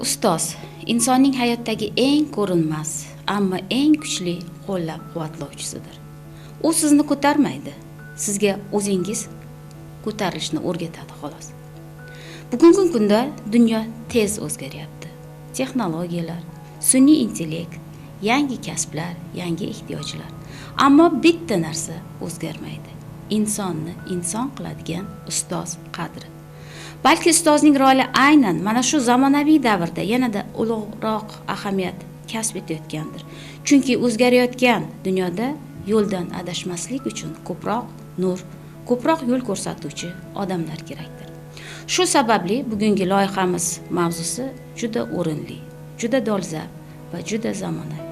Ustoz insonning hayotdagi eng ko'rinmas, ammo eng kuchli qo'llab-quvvatlovchisidir. U sizni ko'tarmaydi, sizga o'zingiz ko'tarilishni o'rgatadi xolos. Bugungi kunda dunyo tez o'zgaryapti. Texnologiyalar, sun'iy intellekt, yangi kasblar, yangi ehtiyojlar. Ammo bitta narsa o'zgarmaydi. Insonni inson qiladigan ustoz qadri. Balki ustozning roli aynan mana shu zamonaviy davrda yanada ulug'roq ahamiyat kasb etayotgandir. Chunki o'zgarayotgan dunyoda yo'ldan adashmaslik uchun ko'proq nur, ko'proq yo'l ko'rsatuvchi odamlar kerakdir. Shu sababli bugungi loyihamiz mavzusi juda o'rinli, juda dolzarb va juda zamonaviy.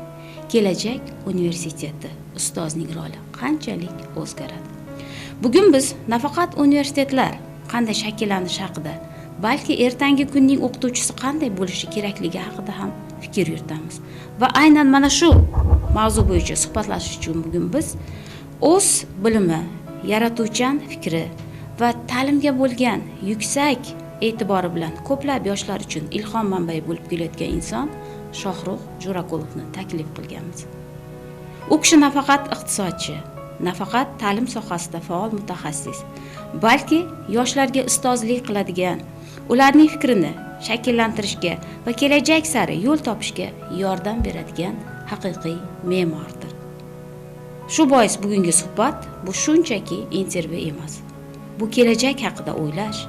Kelajak universiteti ustozning roli qanchalik o'zgaradi? Bugun biz nafaqat universitetlar qanday shakllanishi haqida, balki ertangi kunning o'qituvchisi qanday bo'lishi kerakligi haqida ham fikr yuritamiz. Va aynan mana shu mavzu bo'yicha suhbatlashish uchun bugun biz o'z bilimi, yaratuvchan fikri va ta'limga bo'lgan yuksak e'tibori bilan ko'plab yoshlar uchun ilhom manbai bo'lib kelayotgan inson Shohrux Jo'raqulovni taklif qilganmiz. U kishi nafaqat iqtisodchi, nafaqat ta'lim sohasida faol mutaxassis, balki yoshlarga ustozlik qiladigan, ularning fikrini shakllantirishga va kelajak sari yo'l topishga yordam beradigan haqiqiy me'mordir. Shu bois bugungi suhbat bu shunchaki intervyu emas. Bu kelajak haqida o'ylash,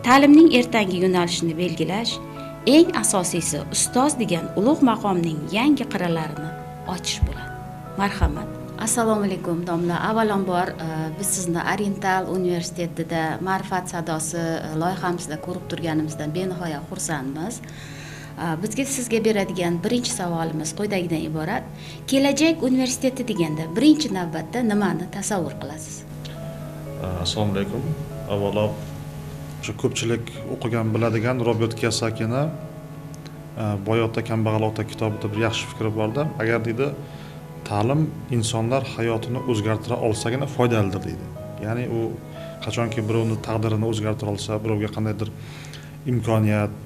ta'limning ertangi yo'nalishini belgilash, eng asosiysi ustoz degan ulug' maqomning yangi qirralarini ochish bo'ladi. Marhamat. Assalomu alaykum domla. Avvalambor biz sizni Oriental universitetida Ma'rifat sadosi loyihamizda ko'rib turganimizdan benihoya xursandmiz. Bizga sizga beradigan birinchi savolimiz quyidagidan iborat. Kelajak universiteti deganda birinchi navbatda nimani tasavvur qilasiz? Assalomu alaykum. Avvalo shu ko'pchilik o'qigan biladigan Robert Kiyosakini Boyotda kambag'alota kitobida bir yaxshi fikri borda. Agar deydi ta'lim insonlar hayotini o'zgartira olsagina foydalidir deydi. Ya'ni u qachonki birovning taqdirini o'zgartira olsa, birovga qandaydir imkoniyat,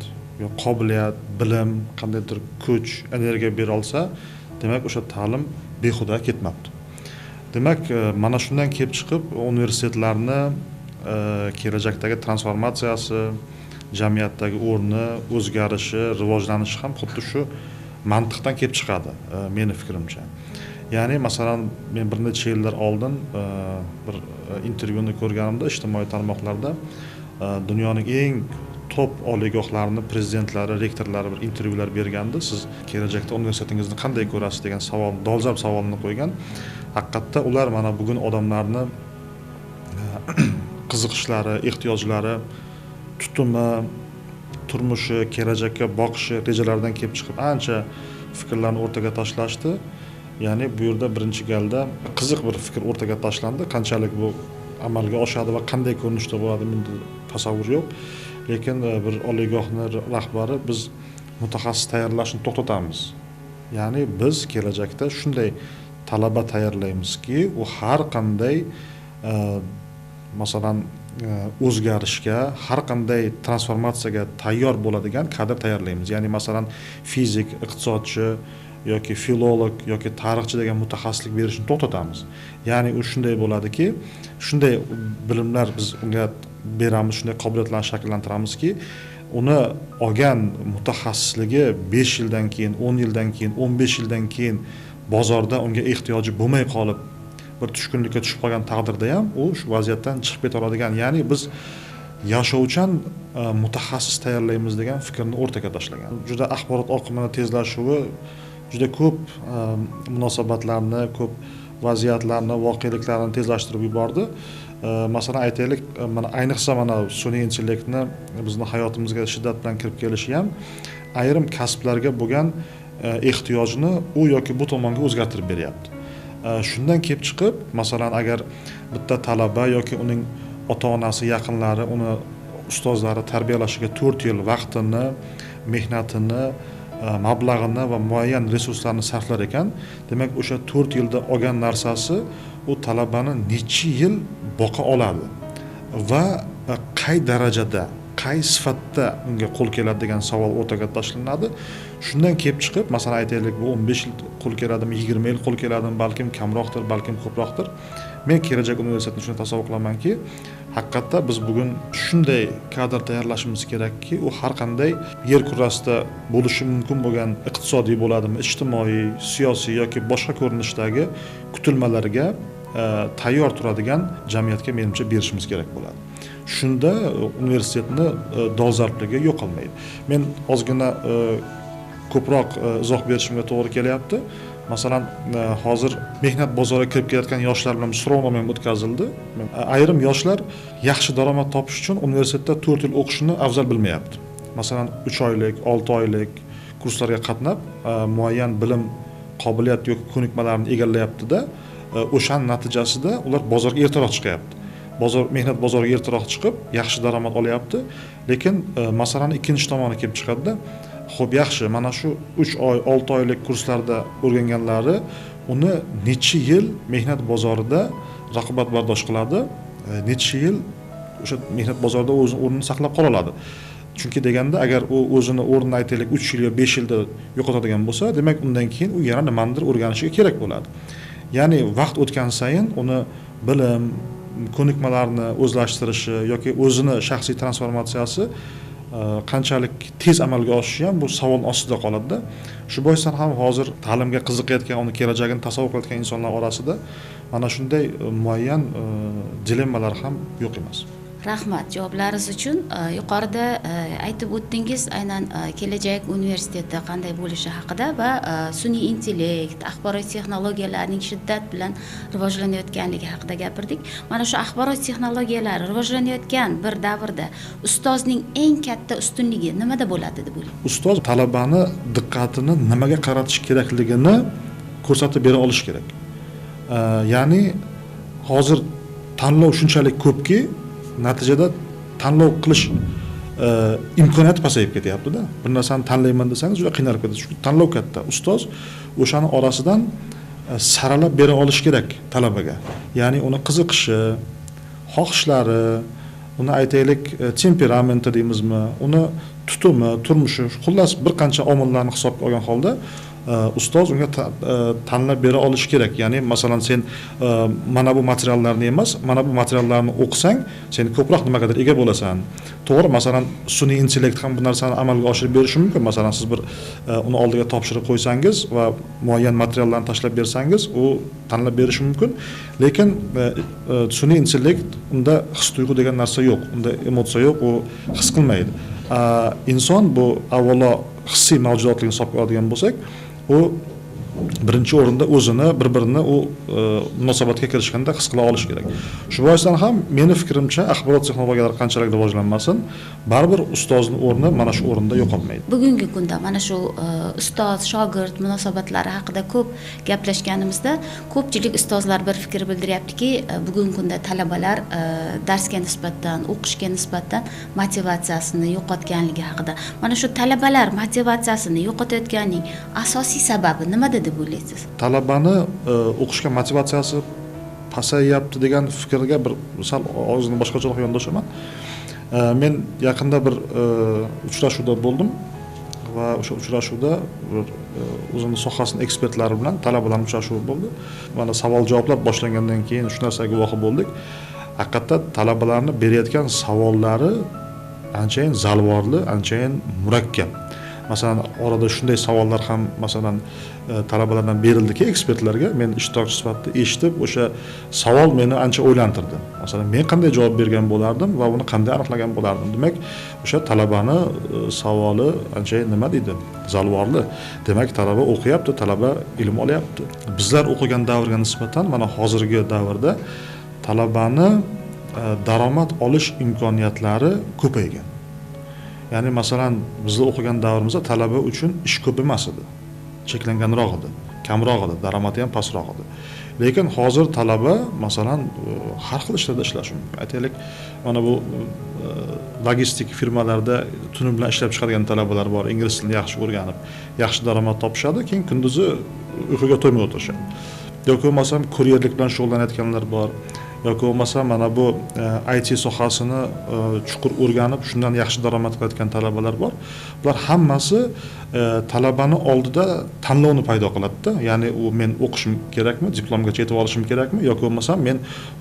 yo qobiliyat, bilim, qandaydir kuch, energiya bera olsa, demak o'sha ta'lim behuda ketmabdi. Demak, mana shundan kelib chiqib universitetlarni kelajakdagi transformatsiyasi, jamiyatdagi o'rni, o'zgarishi, rivojlanishi ham xuddi shu mantiqdan kelib chiqadi, meni fikrimcha. Ya'ni masalan men bir necha yillar oldin bir intervyuni ko'rganimda ijtimoiy tarmoqlarda dunyoning eng top oliygohlarini prezidentlari, rektorlari bir intervyular berganda, siz kelajakda universitetingizni qanday ko'rasiz degan savol, dolzarb savolni qo'ygan. Haqiqatda ular mana bugun odamlarni qiziqishlari, ehtiyojlari, tutumi, turmushi, kelajakka boqishi, rejalaridan kelib chiqib ancha fikrlarni o'rtaga tashlashdi. Ya'ni bu yerda birinchi galda qiziq bir fikr o'rtaga tashlandi. Qanchalik bu amalga oshadi va qanday ko'rinishda bo'ladi menda tasavvur yo'q. Lekin bir oliygohning rahbari biz mutaxassis tayyorlashni to'xtatamiz. Ya'ni biz kelajakda shunday talaba tayyorlaymizki, u har qanday masalan o'zgarishga, har qanday transformatsiyaga tayyor bo'ladigan kadr tayyorlaymiz. Ya'ni masalan fizik, iqtisodchi yoki filolog yoki tarixchi degan mutaxassislik berishni to'xtatamiz. Ya'ni u shunday bo'ladiki, shunday bilimlar biz unga beramiz, shunday qobiliyatlarni shakllantiramizki, uni olgan mutaxassisligi 5 yildan keyin, 10 yildan keyin, 15 yildan keyin bozorda unga ehtiyoji bo'lmay qolib, bir tushkunlikka tushib qolgan taqdirda ham u shu vaziyatdan chiqib keta oladigan, ya'ni biz yashovchan mutaxassis tayyorlaymiz degan fikrni o'rtaga tashlagan. Juda axborot oqimini tezlashuvi juda ko'p munosabatlarni, ko'p vaziyatlarni, voqeliklarni tezlashtirib yubordi. Masalan aytaylik, mana ayniqsa mana sun'iy intellektni bizni hayotimizga shiddat bilan kirib kelishi ham ayrim kasblarga bo'lgan ehtiyojni u yoki bu tomonga o'zgartirib beryapti. Shundan kelib chiqib, masalan agar bitta talaba yoki uning ota-onasi, yaqinlari uni ustozlari tarbiyalashiga 4 yil vaqtini, mehnatini, mablag'ini va muayyan resurslarni sarflar ekan, demak o'sha 4 yilda olgan narsasi u talabani necha yil boqa oladi va qay darajada qay sifatda unga qo'l keladi degan savol o'rtaga tashlanadi. Shundan kelib chiqib, masalan aytaylik, bu 15 yil qo'l keladimi, 20 yil qo'l keladimi, balkim kamroqdir, balkim ko'proqdir. Men kelajak universitetni shuni tasavvur qilamanki, haqiqatda biz bugun shunday kadr tayyorlashimiz kerakki, u har qanday yer kurrasida bo'lishi mumkin bo'lgan iqtisodiy bo'ladimi, ijtimoiy, siyosiy yoki boshqa ko'rinishdagi kutilmalarga tayyor turadigan jamiyatga menimcha berishimiz kerak bo'ladi. Shunda universitetni dolzarbligi yo'qolmaydi. Men ozgina ko'proq izoh berishimga to'g'ri kelyapti. Masalan, hozir mehnat bozoriga kirib kelayotgan yoshlar bilan so'rovnoma ham o'tkazildi. Ayrim yoshlar yaxshi daromad topish uchun universitetda 4 yil o'qishni afzal bilmayapti. Masalan, 3 oylik, 6 oylik kurslarga qatnab, muayyan bilim, qobiliyat yoki ko'nikmalarni egallayapti-da, o'shaning natijasida ular bozorga ertaroq chiqyapti. Mehnat bozoriga ertaroq chiqib, yaxshi daromad olyapti. Lekin masalan, ikkinchi tomoni kelib chiqadi-da, xo'p, yaxshi, mana shu 3 oy, 6 oylik kurslarda o'rganganlari uni necha yil mehnat bozorida raqobatbardosh qiladi, necha yil o'sha mehnat bozorida o'z o'rnini saqlab qola oladi. Chunki deganda, agar u o'zini o'rnini aytaylik 3 yil yo 5 yilda yo'qotadigan bo'lsa, demak undan keyin u yana nimadir o'rganishiga kerak bo'ladi. Ya'ni vaqt o'tgan sayin uni bilim, ko'nikmalarni o'zlashtirishi yoki o'zini shaxsiy transformatsiyasi qanchalik tez amalga oshishi ham bu savol ostida qoladi-da. Shu boisdan ham hozir ta'limga qiziqayotgan, uni kelajagini tasavvur qilayotgan insonlar orasida mana shunday muayyan dilemmalar ham yo'q emas. Rahmat javoblaringiz uchun. Yuqorida aytib o'tdingiz aynan kelajak universiteti qanday bo'lishi haqida va sun'iy intellekt, axborot texnologiyalarining shiddat bilan rivojlanayotganligi haqida gapirdik. Mana shu axborot texnologiyalari rivojlanayotgan bir davrda ustozning eng katta ustunligi nimada bo'ladi deb o'ylaysiz? Ustoz talabani diqqatini nimaga qaratish kerakligini ko'rsatib bera olish kerak. Ya'ni hozir tanlov shunchalik ko'pki, natijada tanlov qilish imkoniyati pasayib ketyapti-da. Bir narsani tanlayman desangiz juda qiynalib ketadi. Chunki tanlov katta. Ustoz o'shani orasidan saralab bera olish kerak talabaga. Ya'ni uni qiziqishi, xohishlari, uni aytaylik temperamenti deymizmi, uni tutumi, turmushi, xullas bir qancha omillarni hisobga olgan holda ustoz unga tanlab bera olish kerak. Ya'ni masalan sen mana bu materiallarni emas, mana bu materiallarni o'qisang, sen ko'proq nimagadir ega bo'lasan. To'g'ri, masalan, sun'iy intellekt ham bu narsani amalga oshirib berishi mumkin. Masalan, siz bir uni oldiga topshiriq qo'ysangiz va muayyan materiallarni tashlab bersangiz, u tanlab berishi mumkin. Lekin sun'iy intellekt unda his tuyg'u degan narsa yo'q, unda emotsiya yo'q, u his qilmaydi. Inson bu avvalo hissiy mavjudotlikni hisobga oladigan bo'lsak, u birinchi o'rinda o'zini bir-birini u munosabatga kirishganda his qila olish kerak. Shu boisdan ham meni fikrimcha axborot texnologiyalari qanchalik rivojlanmasin, baribir ustozning o'rni mana shu o'rinda yo'qolmaydi. Bugungi kunda mana shu ustoz shogird munosabatlari haqida ko'p gaplashganimizda, ko'pchilik ustozlar bir fikr bildiryaptiki, bugungi kunda talabalar darsga nisbatan, o'qishga nisbatan motivatsiyasini yo'qotganligi haqida. Mana shu talabalar motivatsiyasini yo'qotayotganning asosiy sababi nimada deb o'ylaysiz? Talabani o'qishga motivatsiyasi pasayapti degan fikrga bir sal ozgina boshqacharoq yondashaman. Men yaqinda bir uchrashuvda bo'ldim va o'sha uchrashuvda o'zimning sohasining ekspertlari bilan talabalar uchrashuvi bo'ldi. Mana savol-javoblar boshlangandan keyin shu narsaga guvohi bo'ldik. Haqiqatda talabalarni berayotgan savollari anchayin zalvorli, anchayin murakkab. Masalan, orada shunday savollar ham masalan talabalardan berildiki ekspertlarga, men ishtirokchi sifatida eshitib, o'sha savol meni ancha o'ylantirdi. Masalan, men qanday javob bergan bo'lardim va uni qanday aniqlagan bo'lardim? Demak, o'sha talabani savoli ancha nima deydi? Zalvorli. Demak, talaba o'qiyapti, talaba ilm olyapti. Bizlar o'qigan davrga nisbatan mana hozirgi davrda talabani daromad olish imkoniyatlari ko'paygan. Ya'ni masalan, bizlar o'qigan davrimizda talaba uchun ish ko'p emas edi. Cheklanganroq edi, kamroq edi, daromadi ham pastroq edi. Lekin hozir talaba masalan har xil ishlarda ishlashi mumkin. Aytaylik, mana bu logistik firmalarda tuni bilan ishlab chiqadigan talabalar bor, ingliz tilini yaxshi o'rganib, yaxshi daromad topishadi, keyin kunduzi uyquga to'ymay o'tirishadi. Yoki bo'lmasam kuryerlik bilan shug'ullanayotganlar bor, yoki bo'lmasa mana bu IT sohasini chuqur o'rganib shundan yaxshi daromad qilayotgan talabalar bor. Bular hammasi talabani oldida tanlovni paydo qiladida. Ya'ni u men o'qishim kerakmi, diplomgacha yetib olishim kerakmi yoki bo'lmasa men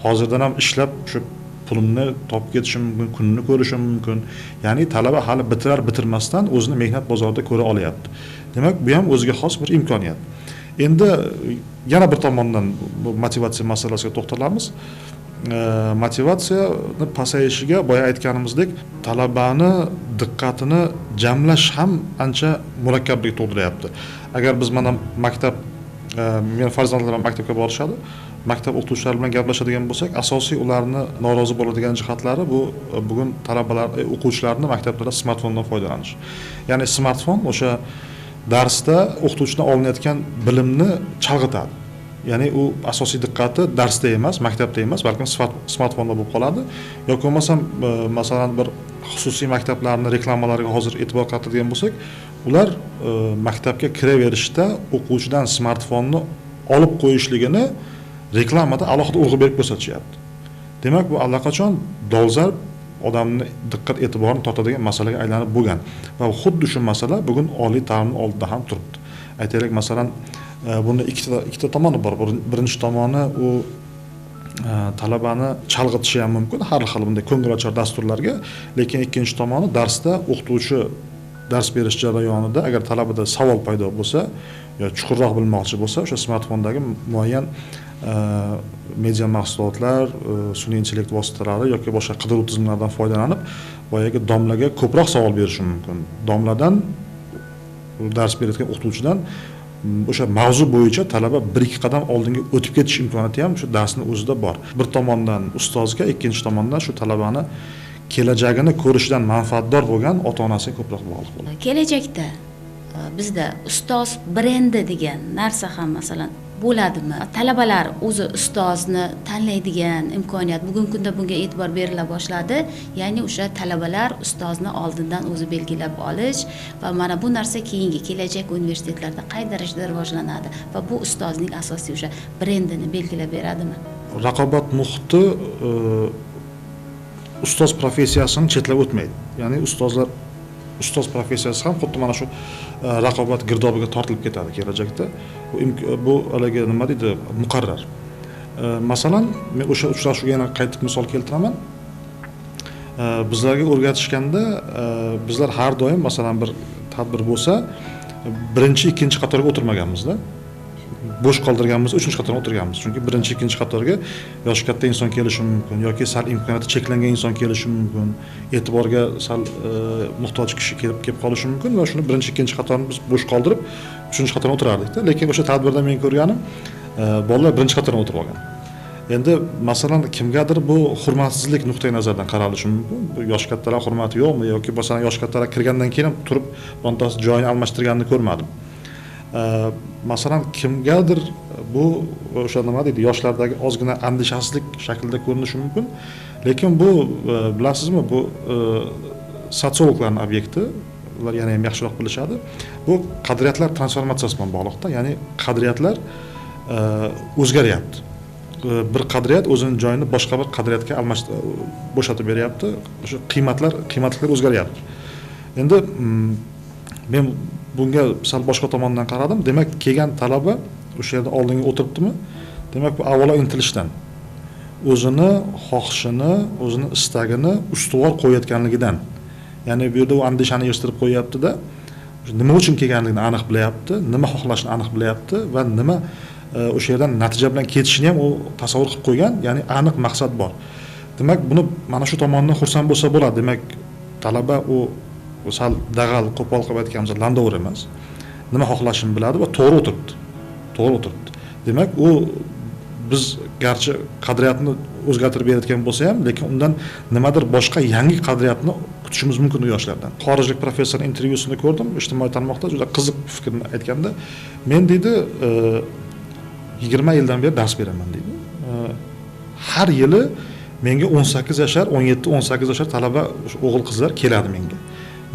hozirdan ham ishlab shu pulimni topib ketishim mumkin, kunini ko'rishim mumkin. Ya'ni talaba hali bitirmasdan o'zini mehnat bozorida ko'ra olyapti. Demak, bu ham o'ziga xos bir imkoniyat. Endi yana bir tomondan bu motivatsiya masalasiga to'xtalamiz. Motivatsiyani pasayishiga boya aytganimizdek, talabani diqqatini jamlash ham ancha murakkablik tug'diryapti. Agar biz mana maktab, men farzandlarim maktabga borishadi, maktab o'qituvchilari bilan gaplashadigan bo'lsak, asosiy ularni norozi bo'ladigan jihatlari bu bugun talabalar, o'quvchilarning maktablarda smartfondan foydalanish. Ya'ni smartfon o'sha darsda o'qituvchidan olinayotgan bilimni chalg'itadi. Ya'ni u asosiy diqqati darsda emas, maktabda emas, balkim smartfonda bo'lib qoladi. Yoki bo'lmasam, masalan, bir xususiy maktablarning reklamalariga hozir e'tibor qaratadigan bo'lsak, ular maktabga kiraverishda o'quvchidan smartfonni olib qo'yishligini reklamada alohida urg'u berib ko'rsatishyapti. Demak, bu allaqachon dolzarb odamni diqqat e'tiborini tortadigan masalaga aylanib bo'lgan va xuddi shu masala bugun oliy ta'limning oldida ham turibdi. Aytaylik, masalan, buni ikkita tomoni bor. Birinchi tomoni u talabani chalg'itishi ham mumkin har xil bunday ko'ngilochar dasturlarga, lekin ikkinchi tomoni darsda o'qituvchi dars berish jarayonida agar talabada savol paydo bo'lsa yo chuqurroq bilmoqchi bo'lsa, o'sha smartfondagi muayyan media mahsulotlar, sun'iy intellekt vositalari yoki boshqa qidiruv tizimlaridan foydalanib, boyagi domlaga ko'proq savol berishi mumkin. Domladan, dars berayotgan o'qituvchidan o'sha mavzu bo'yicha talaba 1-2 qadam oldinga o'tib ketish imkoniyati ham shu darsning o'zida bor. Bir tomondan ustozga, ikkinchi tomondan shu talabani kelajagini ko'rishidan manfaatdor bo'lgan ota-onasiga ko'proq bog'liq bo'ladi. Kelajakda bizda ustoz brendi degan narsa ham masalan bo'ladimi? Talabalar o'zi ustozni tanlaydigan imkoniyat bugungi kunda bunga e'tibor berila boshladi. Ya'ni o'sha talabalar ustozni oldindan o'zi belgilab olish va mana bu narsa keyingi kelajak universitetlarda qay darajada rivojlanadi va bu ustozning asosiy o'sha brendini belgilab beradimi? Raqobat muhiti ustoz professiyasini chetlab o'tmaydi. Ya'ni ustoz professiyasi ham xuddi mana shu raqobat girdobiga tortilib ketadi kelajakda. Bu haligi nima deydi, muqarrar. Masalan, men o'sha uchrashuvga yana qaytib misol keltiraman. Bizlarga o'rgatishganda bizlar har doim masalan bir tadbir bo'lsa, birinchi, ikkinchi qatorga o'tirmaganmiz-da. Bo'sh qoldirganmiz, 3-qatorga o'tirganmiz. Chunki birinchi, ikkinchi qatorga yoshi katta inson kelishi mumkin yoki sal imkoniyati cheklangan inson kelishi mumkin, e'tiborga sal muhtoj kishi kelib qolishi mumkin va shuni birinchi, ikkinchi qatorni biz bo'sh qoldirib, 3-qatorga o'tirardik-da. Lekin o'sha tadbirda men ko'rganim, bolalar birinchi qatorga o'tirib olgan. Endi masalan kimgadir bu hurmatsizlik nuqtai nazaridan qaralishi mumkin. Bu yosh kattalar hurmati yo'qmi yoki masalan yosh kattalar kirgandan keyin turib birontasi joyini almashtirganini ko'rmadim. Masalan kimgadir bu o'sha nima deydi, yoshlardagi ozgina andishasizlik shaklida ko'rinishi mumkin, lekin bu bilasizmi, bu sotsiologlarning obyekti, ular yana ham yaxshiroq bilishadi. Bu qadriyatlar transformatsiyasi bilan bog'liqda, ya'ni qadriyatlar o'zgaryapti. Bir qadriyat o'zining joyini boshqa bir qadriyatga bo'shatib beryapti. O'sha qiymatlar o'zgaryapti. Endi men bunga sal boshqa tomondan qaradim. Demak, kelgan talaba o'sha yerda oldinga o'tiribdimi? Demak, bu avvalo intilishdan, o'zini xohishini, o'zini istagini ustuvor qo'yayotganligidan. Ya'ni bu yerda u andishani yig'ishtirib qo'yapti-da, nima uchun kelganligini aniq bilyapti, nima xohlashini aniq bilyapti va nima o'sha yerdan natija bilan ketishini ham u tasavvur qilib qo'ygan, ya'ni aniq maqsad bor. Demak, buni mana shu tomondan xursand bo'lsa bo'ladi. Demak, talaba u sal dag'al, qo'pol qilib aytganimizda landovr emas. Nima xohlashini biladi va to'g'ri o'tiribdi. Demak, u biz garchi qadriyatni o'zgartirib berayotgan bo'lsa ham, lekin undan nimadir boshqa yangi qadriyatni kutishimiz mumkin u yoshlardan. Xorijlik professor intervyusini ko'rdim, ijtimoiy tarmoqda juda qiziq fikrni aytganda, men deydi 20 yildan beri dars beraman deydi. Har yili menga 18 yoshar, 17-18 yoshar talaba o'g'il qizlar keladi menga.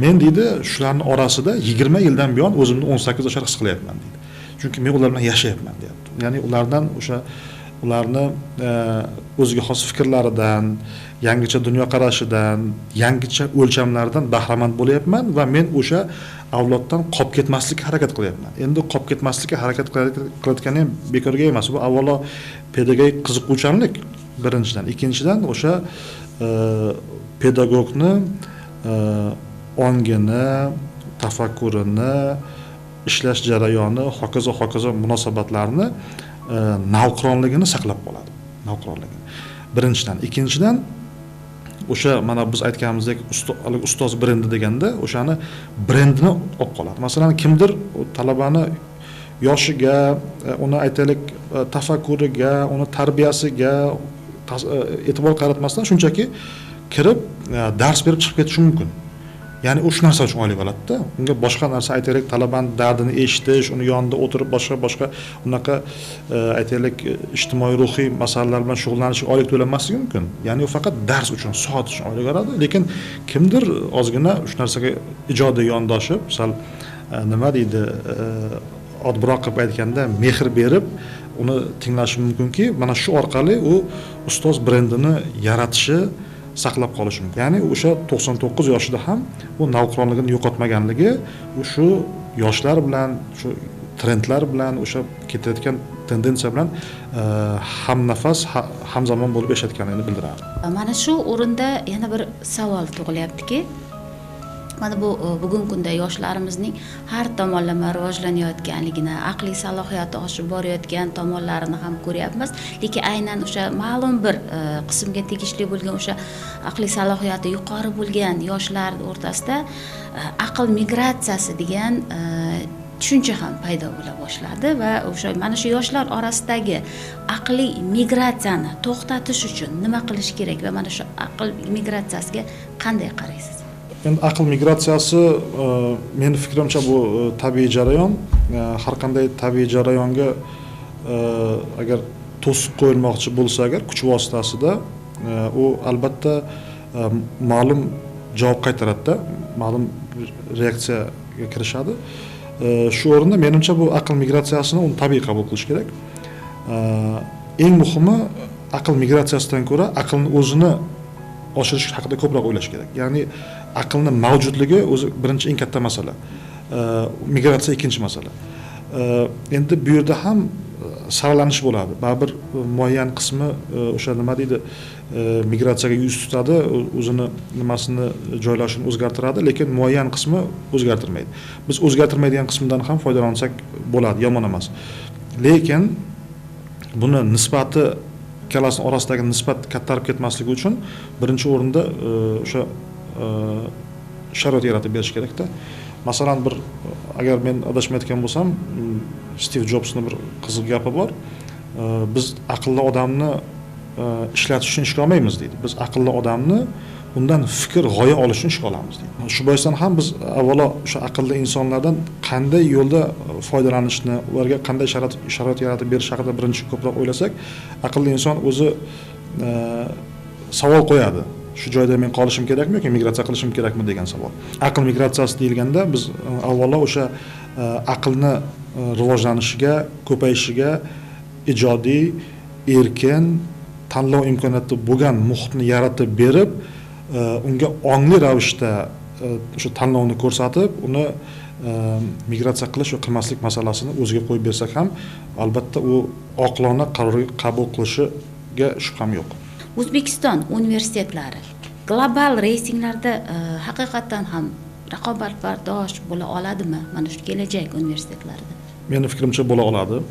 Men deydi shularning orasida 20 yildan buyon o'zimni 18 yoshar his qilyapman deydi. Chunki men ular bilan yashayapman deyapti. Ya'ni ulardan o'sha ularni o'ziga xos fikrlaridan, yangicha dunyoqarashidan, yangicha o'lchamlardan bahramand bo'lyapman va men o'sha avloddan qolib ketmaslikka harakat qilyapman. Endi qolib ketmaslikka harakat qilayotganim ham bekorga emas. Bu avvalo pedagogik qiziquvchanlik birinchidan, ikkinchidan o'sha pedagogni ongini, tafakkurini, ishlash jarayoni, hokazo munosabatlarni navqironligini saqlab qoladi. Navqironligini. Birinchidan, ikkinchidan o'sha mana biz aytganimizdek ustoz brendi deganda o'shani brendini olib qoladi. Masalan, kimdir talabani yoshiga, uni aytaylik tafakkuriga, uni tarbiyasiga e'tibor qaratmasdan shunchaki kirib dars berib chiqib ketishi mumkin. Ya'ni o'sha narsa uchun oylik oladi-da. Unga boshqa narsa aytaylik talabani dardini eshitish, uni yonida o'tirib boshqa unaqa aytaylik ijtimoiy ruhiy masalalar bilan shug'ullanish oylik to'lanmasligi mumkin. Ya'ni u faqat dars uchun, soat uchun oylik oladi, lekin kimdir ozgina shu narsaga ijodiy yondoshib, sal nima deydi, oddiroq qilib aytganda mehr berib uni tinglashi mumkinki, mana shu orqali u ustoz brendini yaratishi, saqlab qolish mumkin. Ya'ni o'sha 99 yoshida ham u navqironligini yo'qotmaganligi, u shu yoshlar bilan, shu trendlar bilan, o'sha ketayotgan tendensiya bilan hamnafas, hamzamon bo'lib yashayotganini bildiradi. Mana shu o'rinda yana bir savol tug'ilyaptiki, mana bu bugungi kunda yoshlarimizning har tomonlama rivojlanayotganligini, aqliy salohiyati oshib borayotgan tomonlarini ham ko'ryapmiz. Lekin aynan o'sha ma'lum bir qismga tegishli bo'lgan o'sha aqliy salohiyati yuqori bo'lgan yoshlar o'rtasida aql migratsiyasi degan tushuncha ham paydo bo'la boshladi va o'sha mana shu yoshlar orasidagi aqliy migratsiyani to'xtatish uchun nima qilish kerak va mana shu aql migratsiyasiga qanday qaraysiz? Endi aql migratsiyasi meni fikrimcha bu tabiiy jarayon. Har qanday tabiiy jarayonga agar to'siq qo'yilmoqchi bo'lsa agar kuch vositasida u albatta ma'lum javob qaytaradi-da, ma'lum reaksiyaga kirishadi. Shu o'rinda menimcha bu aql migratsiyasini uni tabiiy qabul qilish kerak. Eng muhimi aql migratsiyasidan ko'ra aqlni o'zini oshirish haqida ko'proq o'ylash kerak. Ya'ni aqlni mavjudligi o'zi birinchi eng katta masala. Migratsiya ikkinchi masala. Endi bu yerda ham saralanish bo'ladi. Baribir muayyan qismi o'sha nima deydi, migratsiyaga yuz tutadi, o'zini nimasini joylashini o'zgartiradi, lekin muayyan qismi o'zgartirmaydi. Biz o'zgartirmaydigan qismidan ham foydalansak bo'ladi, yomon emas. Lekin buni nisbati ikkalasini orasidagi nisbat kattarib ketmasligi uchun birinchi o'rinda o'sha sharoit yaratib berish kerak-da. Masalan, bir agar men adashmayotgan bo'lsam, Steve Jobsning bir qiziq gapi bor. Biz aqlli odamni ishlatish uchun ishga olmaymiz deydi. Biz aqlli odamni undan fikr, g'oya olish uchun ishga olamiz deydi. Shu boisdan ham biz avvalo o'sha aqlli insonlardan qanday yo'lda foydalanishni, ularga qanday sharoit yaratib berish haqida birinchi ko'proq o'ylasak, aqlli inson o'zi savol qo'yadi. Shu joyda men qolishim kerakmi yoki migratsiya qilishim kerakmi degan savol. Aql migratsiyasi deyilganda biz avvalo o'sha aqlni rivojlanishiga, ko'payishiga ijodiy, erkin, tanlov imkoniyati bo'lgan muhitni yaratib berib, unga ongli ravishda o'sha tanlovni ko'rsatib, uni migratsiya qilish va qilmaslik masalasini o'ziga qo'yib bersak ham, albatta u oqilona qaror qabul qilishiga shubham yo'q. O'zbekiston universitetlari global reytinglarda haqiqatan ham raqobatbardosh bo'la oladimi? Mana shu kelajak universitetlarida. Meni fikrimcha bo'la oladi.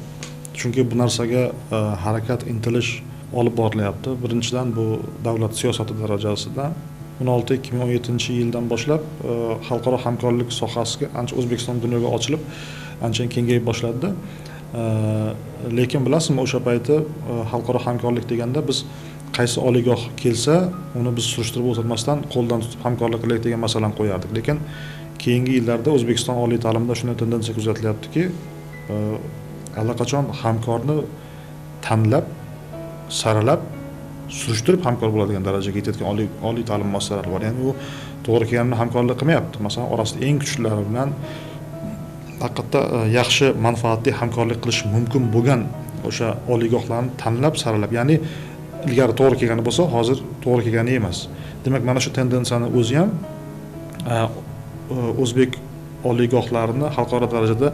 Chunki bu narsaga harakat, intilish olib borilyapti. Birinchidan bu davlat siyosati darajasida 2016-2017 yildan boshlab xalqaro hamkorlik sohasiga ancha O'zbekiston dunyoga ochilib, ancha kengayib boshladi. Lekin bilasizmi, o'sha payti xalqaro hamkorlik deganda biz qaysi oliygoh kelsa, uni biz surishtirib o'tirmasdan qo'ldan tutib hamkorlik qilaylik degan masalani qo'yardik. Lekin keyingi yillarda O'zbekiston oliy ta'limida shunday tendensiya kuzatilyaptiki, allaqachon hamkorni tanlab, saralab, surishtirib hamkor bo'ladigan darajaga yetayotgan oliy ta'lim muassasalari bor. Ya'ni u to'g'ri kelganini hamkorlik qilmayapti. Masalan, orasida eng kuchlilari bilan haqiqatda yaxshi manfaatli hamkorlik qilish mumkin bo'lgan o'sha oliygohlarni tanlab saralab, ya'ni ilgari to'g'ri kelgani bo'lsa, hozir to'g'ri kelgani emas. Demak, mana shu tendensiyani o'zi ham o'zbek oliygohlarini xalqaro darajada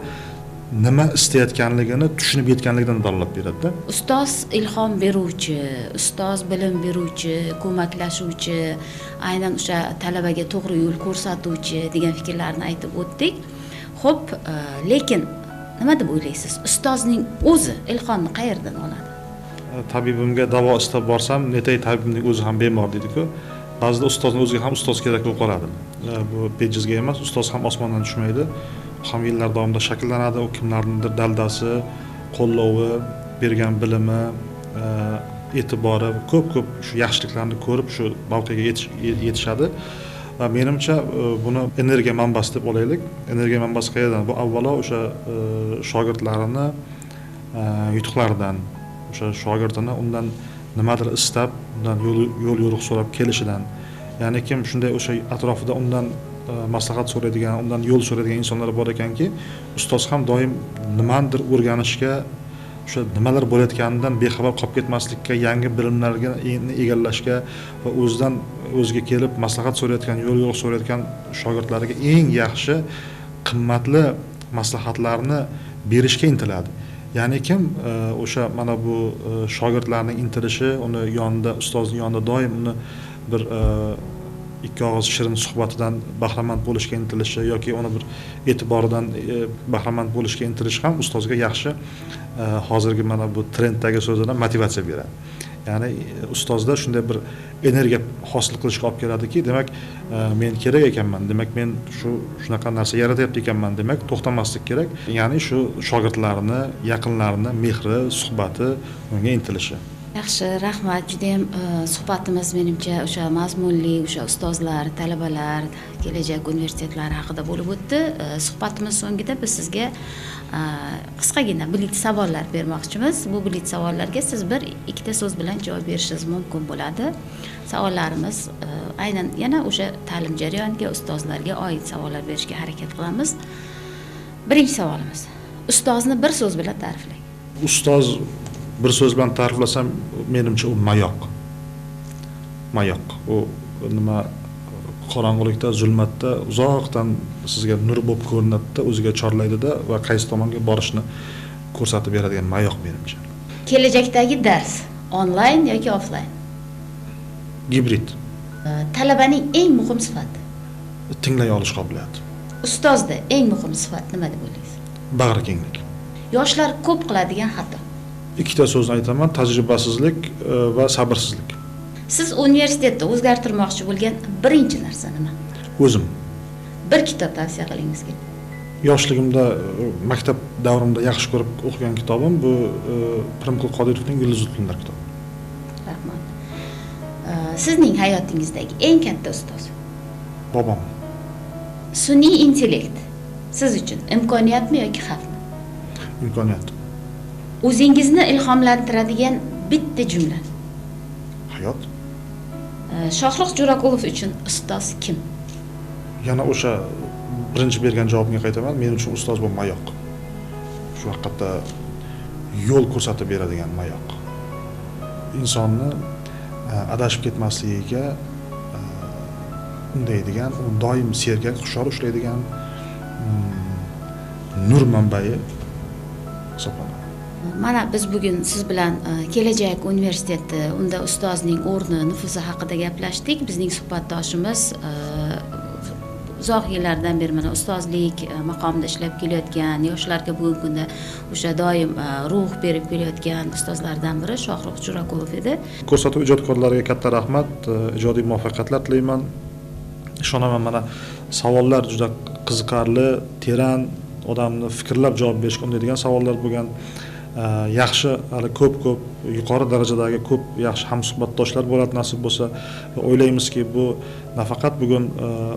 nima istayotganligini tushunib yetganligidan dalolat beradi-da. Ustoz ilhom beruvchi, ustoz bilim beruvchi, ko'maklashuvchi, aynan o'sha talabaga to'g'ri yo'l ko'rsatuvchi degan fikrlarni aytib o'tdik. Xo'p, lekin nima deb o'ylaysiz? Ustozning o'zi ilhomni qayerdan oladi? Tabibimga davo istab borsam, netay tabibimning o'zi ham bemor deydi-ku. Ba'zida ustozning o'ziga ham ustoz kerak bo'lib qoladi. Bu bejizga emas, ustoz ham osmondan tushmaydi. Ham yillar davomida shakllanadi. U kimlarnidir daldasi, qo'llovi, bergan bilimi, e'tibori, ko'p shu yaxshiliklarni ko'rib shu mavqega yetishadi. Va menimcha buni energiya manbasi deb olaylik. Energiya manbasi qayerdan? Bu avvalo o'sha shogirdlarini yutuqlaridan, o'sha shogirdini undan nimadir istab, undan yo'l yo'riq so'rab kelishidan. Ya'ni kim shunday o'sha atrofida undan maslahat so'raydigan, undan yo'l so'raydigan insonlar bor ekanki, ustoz ham doim nimadir o'rganishga, o'sha nimalar bo'layotganidan bexabar qolib ketmaslikka, yangi bilimlarga egallashga va o'ziga kelib maslahat so'rayotgan, yo'l yo'riq so'rayotgan shogirdlariga eng yaxshi, qimmatli maslahatlarni berishga intiladi. Ya'ni kim o'sha mana bu shogirdlarning intilishi, uni yonida, ustozning yonida doim uni bir ikki og'iz shirin suhbatidan bahramand bo'lishga intilishi yoki uni bir e'tiboridan bahramand bo'lishga intilish ham ustozga yaxshi, hozirgi mana bu trenddagi so'zlardan motivatsiya beradi. Ya'ni ustozda shunday bir energiya hosil qilishga olib keladiki, demak, men kerak ekanman, demak men shunaqa narsa yaratyapti ekanman, demak to'xtamaslik kerak. Ya'ni shu shogirdlarini, yaqinlarini mehri, suhbati, unga intilishi. Yaxshi, rahmat. Juda ham suhbatimiz menimcha o'sha mazmunli, o'sha ustozlar, talabalar, kelajak universitetlari haqida bo'lib o'tdi. Suhbatimiz so'ngida biz sizga qisqagina bilit savollar bermoqchimiz. Bu bilit savollarga siz bir ikkita so'z bilan javob berishingiz mumkin bo'ladi. Savollarimiz aynan yana o'sha ta'lim jarayoniga, ustozlarga oid savollar berishga harakat qilamiz. Birinchi savolimiz: ustozni bir so'z bilan ta'riflang. Ustoz bir so'z bilan ta'riflasam, menimcha u mayoq. Mayoq. U nima, qorong'ulikda, zulmatda uzoqdan sizga nur bo'lib ko'rinadi, o'ziga chorlaydi-da va qaysi tomonga borishni ko'rsatib beradigan mayoq menimcha. Kelajakdagi dars onlayn yoki offlayn? Gibrid. Talabaning eng muhim sifati? Tinglay olish qobiliyati. Ustozda eng muhim sifat nima deb o'ylaysiz? Bag'rikenglik. Yoshlar ko'p qiladigan xato? Ikkita so'zni aytaman: tajribasizlik va sabrsizlik. Siz universitetda o'zgartirmoqchi bo'lgan birinchi narsa nima? O'zim. Bir kitob tavsiya qilingiz keladi. Yoshligimda, maktab davrimda yaxshi ko'rib o'qigan kitobim bu Pirimqul Qodirovning Yulduzli tunlar kitobi. Rahmat. Sizning hayotingizdagi eng katta ustoz? Bobom. Sun'iy intellekt siz uchun imkoniyatmi yoki xavfmi? Imkoniyat. O'zingizni ilhomlantiradigan bitta jumla? Hayot. Shohruh Jo'raqulov uchun ustoz kim? Yana o'sha birinchi bergan javobimga qaytaman. Men uchun ustoz bu mayoq. Shu haqiqatda yo'l ko'rsatib beradigan mayoq. Insonni adashib ketmasligiga undaydigan, u doim sergak, hushyor ushlaydigan nur manbai hisoblanadi. Mana biz bugun siz bilan kelajak universiteti, unda ustozning o'rni, nufuzi haqida gaplashdik. Bizning suhbatdoshimiz uzoq yillardan beri mana ustozlik maqomida ishlab kelayotgan, yoshlarga bugungi kunda o'sha doim ruh berib kelayotgan ustozlardan biri Shohruh Jo'raqulov edi. Ko'rsatuv ijodkorlariga katta rahmat, ijodiy muvaffaqiyatlar tilayman. Ishonaman, mana savollar juda qiziqarli, teran, odamni fikrlab javob berishga undaydigan savollar bo'lgan. Yaxshi, hali ko'p yuqori darajadagi ko'p yaxshi hamsuhbatdoshlar bo'ladi nasib bo'lsa. O'ylaymizki, bu nafaqat bugun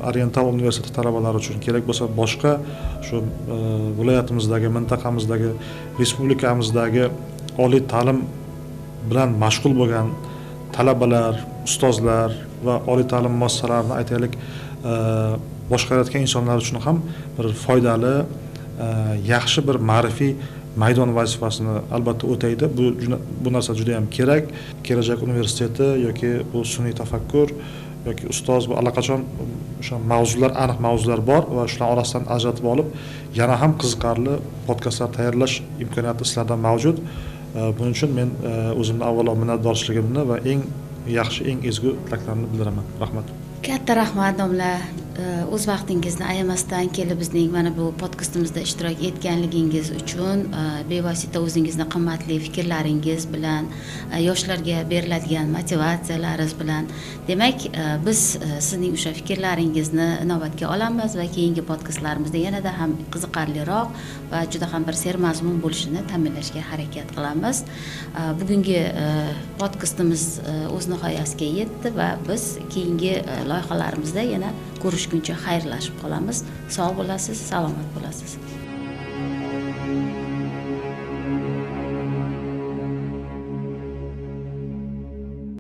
Oriental universiteti talabalari uchun kerak bo'lsa, boshqa shu viloyatimizdagi, mintaqamizdagi, respublikamizdagi oliy ta'lim bilan mashg'ul bo'lgan talabalar, ustozlar va oliy ta'lim muassasalarini aytaylik, boshqarayotgan insonlar uchun ham bir foydali, yaxshi bir ma'rifiy maydon vazifasini albatta o'taydi. Bu narsa juda ham kerak. Kelajak universiteti yoki bu sun'iy tafakkur yoki ustoz bu allaqachon o'sha mavzular, aniq mavzular bor va shular orasidan ajratib olib, yana ham qiziqarli podkastlar tayyorlash imkoniyati sizlarda mavjud. Buning uchun men o'zimni avvalo minnatdorchiligimni va eng yaxshi, eng ezgu tilaklarimni bildiraman. Rahmat. Katta rahmat domla, o'z vaqtingizni ayamasdan kelib bizning mana bu podkastimizda ishtirok etganligingiz uchun, bevosita o'zingizni qimmatli fikrlaringiz bilan, yoshlarga beriladigan motivatsiyalaringiz bilan, demak, biz sizning o'sha fikrlaringizni inobatga olamiz va keyingi podkastlarimizda yanada ham qiziqarliroq va juda ham bir sermazmun bo'lishini ta'minlashga harakat qilamiz. Bugungi podkastimiz o'z nihoyasiga yetdi va biz keyingi loyihalarimizda yana ko'rishguncha xayrlashib qolamiz. Sog' bo'lasiz, salomat bo'lasiz.